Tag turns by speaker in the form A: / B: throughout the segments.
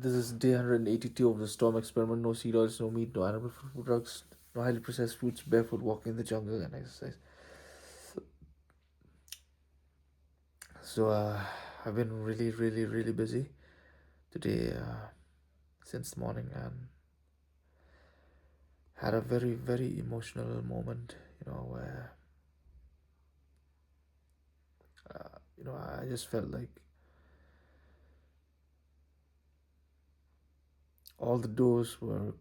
A: This is day 182 of the storm experiment. No seed oils, no meat, no animal food products, no highly processed foods, barefoot walking in the jungle and exercise. So I've been really, really, really busy today since the morning and had a very, very emotional moment, where, I just felt like all the doors were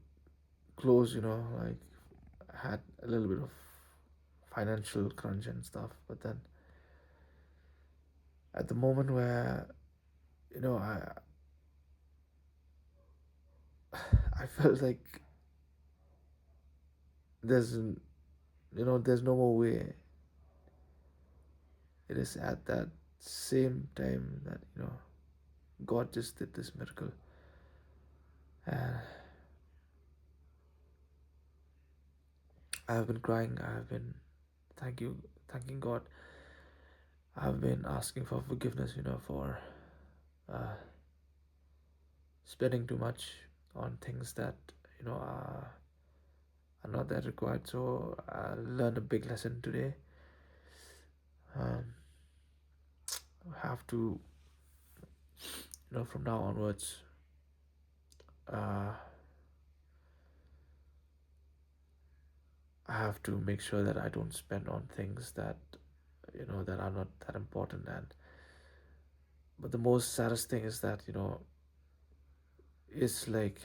A: closed, like I had a little bit of financial crunch and stuff, but then at the moment where, you know, I felt like there's, there's no more way. It is at that same time that, God just did this miracle. And I've been crying. I've been thanking God. I've been asking for forgiveness, for uh, spending too much on things that, are not that required. So I learned a big lesson today. Um, I have to, from now onwards, uh, I have to make sure that I don't spend on things that, that are not that important. And but the most saddest thing is that, it's like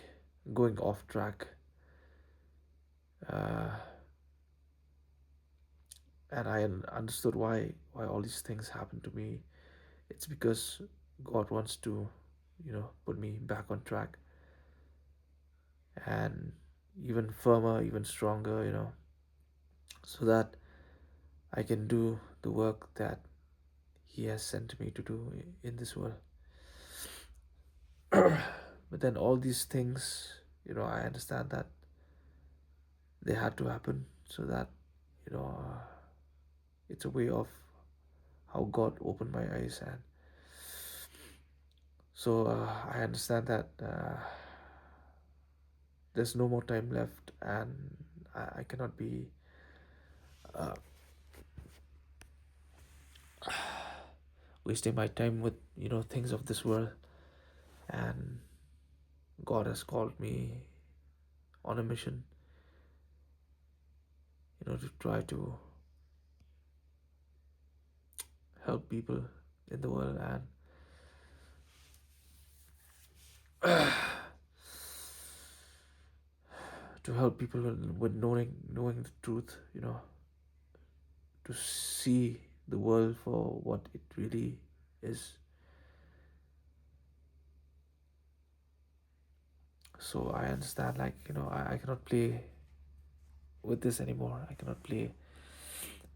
A: going off track. Uh, and I understood why all these things happen to me. It's because God wants to, put me back on track and even firmer, even stronger, so that I can do the work that He has sent me to do in this world. But then all these things, I understand that they had to happen so that, you know, uh, it's a way of how God opened my eyes. And so I understand that there's no more time left, and I cannot be wasting my time with, things of this world. And God has called me on a mission, to try to help people in the world and to help people with knowing the truth, to see the world for what it really is. So I understand, like, I cannot play with this anymore. I cannot play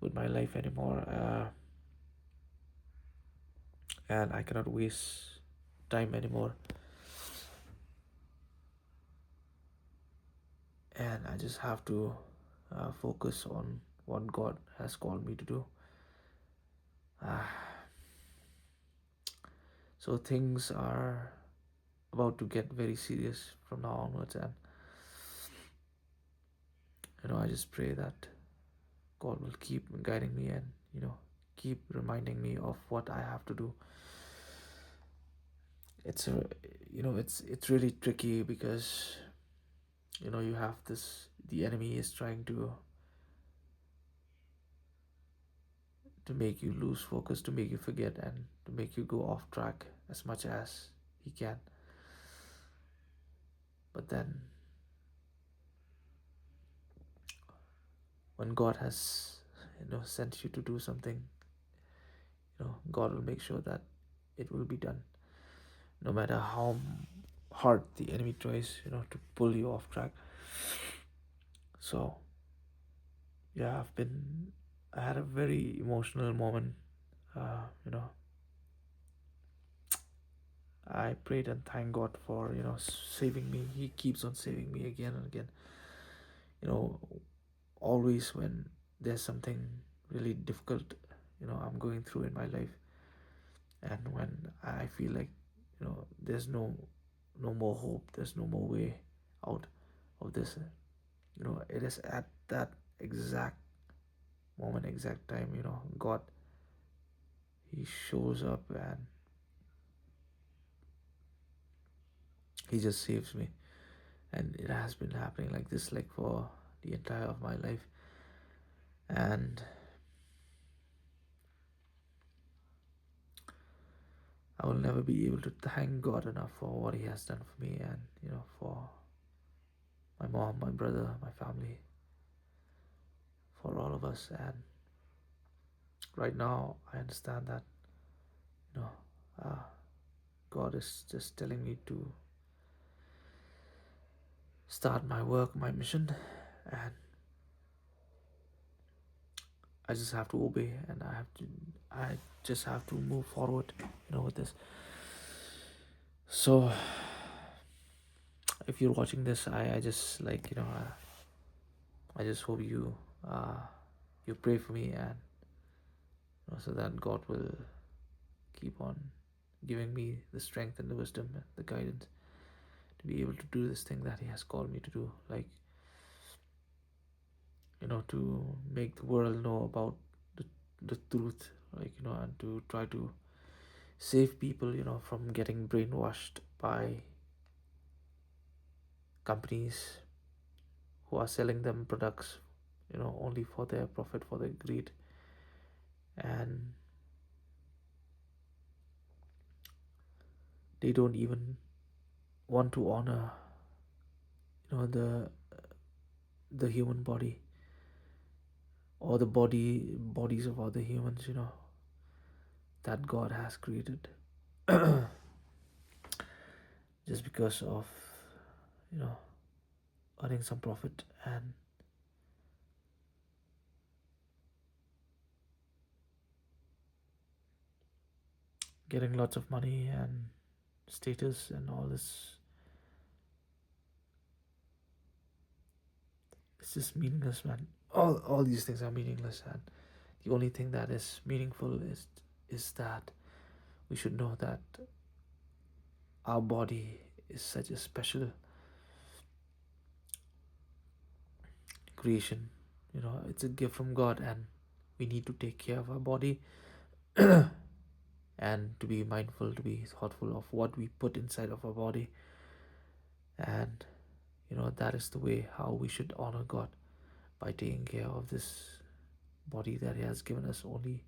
A: with my life anymore. And I cannot waste time anymore. And I just have to focus on what God has called me to do. So things are about to get very serious from now onwards, and I just pray that God will keep guiding me and keep reminding me of what I have to do. It's a it's really tricky because you have this, the enemy is trying to make you lose focus, to make you forget, and to make you go off track as much as he can. But then when God has sent you to do something, God will make sure that it will be done, no matter how hard the enemy tries to pull you off track. So yeah, I had a very emotional moment. You know I prayed and thanked God for saving me. He keeps on saving me again and again. you know Always when there's something really difficult I'm going through in my life, and when I feel like there's no no more hope, there's no more way out of this. It is at that exact moment, exact time, God, He shows up and He just saves me. And it has been happening like this, like for the entire of my life. And I will never be able to thank God enough for what He has done for me, and for my mom, my brother, my family, for all of us. And right now, I understand that you know, uh, God is just telling me to start my work, my mission, and I just have to obey, and I just have to move forward, with this. So, if you're watching this, I just I just hope you pray for me, and so that God will keep on giving me the strength and the wisdom and the guidance to be able to do this thing that He has called me to do, like to make the world know about the truth, and to try to save people, from getting brainwashed by companies who are selling them products, only for their profit, for their greed. And they don't even want to honor, the human body, or the bodies of other humans, that God has created, just because of, you know, earning some profit and getting lots of money and status and all this. It's just meaningless, man. All these things are meaningless, and the only thing that is meaningful is that we should know that our body is such a special creation. It's a gift from God, and we need to take care of our body and to be mindful, to be thoughtful of what we put inside of our body. And that is the way how we should honor God, by taking care of this body that He has given us. Only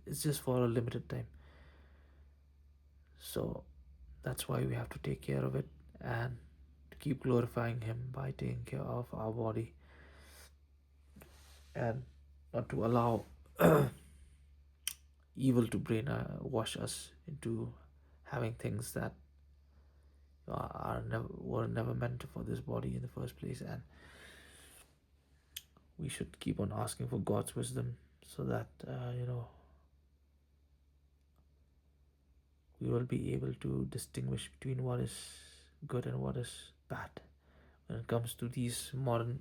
A: it's just for a limited time, so that's why we have to take care of it, and to keep glorifying Him by taking care of our body, and not to allow evil to brain wash us into having things that were never meant for this body in the first place. And we should keep on asking for God's wisdom, so that we will be able to distinguish between what is good and what is bad when it comes to these modern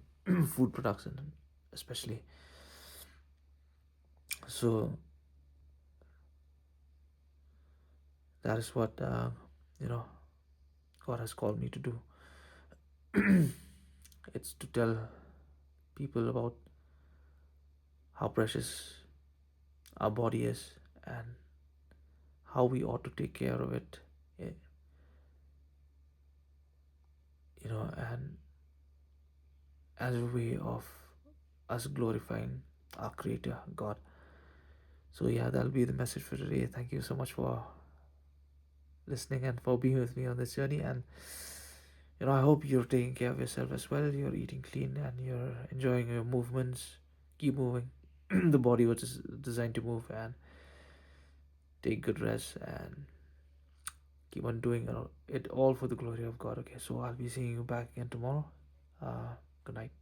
A: food production, especially. So that is what God has called me to do. It's to tell people about how precious our body is, and how we ought to take care of it, eh, and as a way of us glorifying our Creator, God. So, yeah, that'll be the message for today. Thank you so much for listening and for being with me on this journey. And, I hope you're taking care of yourself as well. You're eating clean and you're enjoying your movements. Keep moving. The body was designed to move, and take good rest, and keep on doing it all for the glory of God. Okay, so I'll be seeing you back again tomorrow. Good night.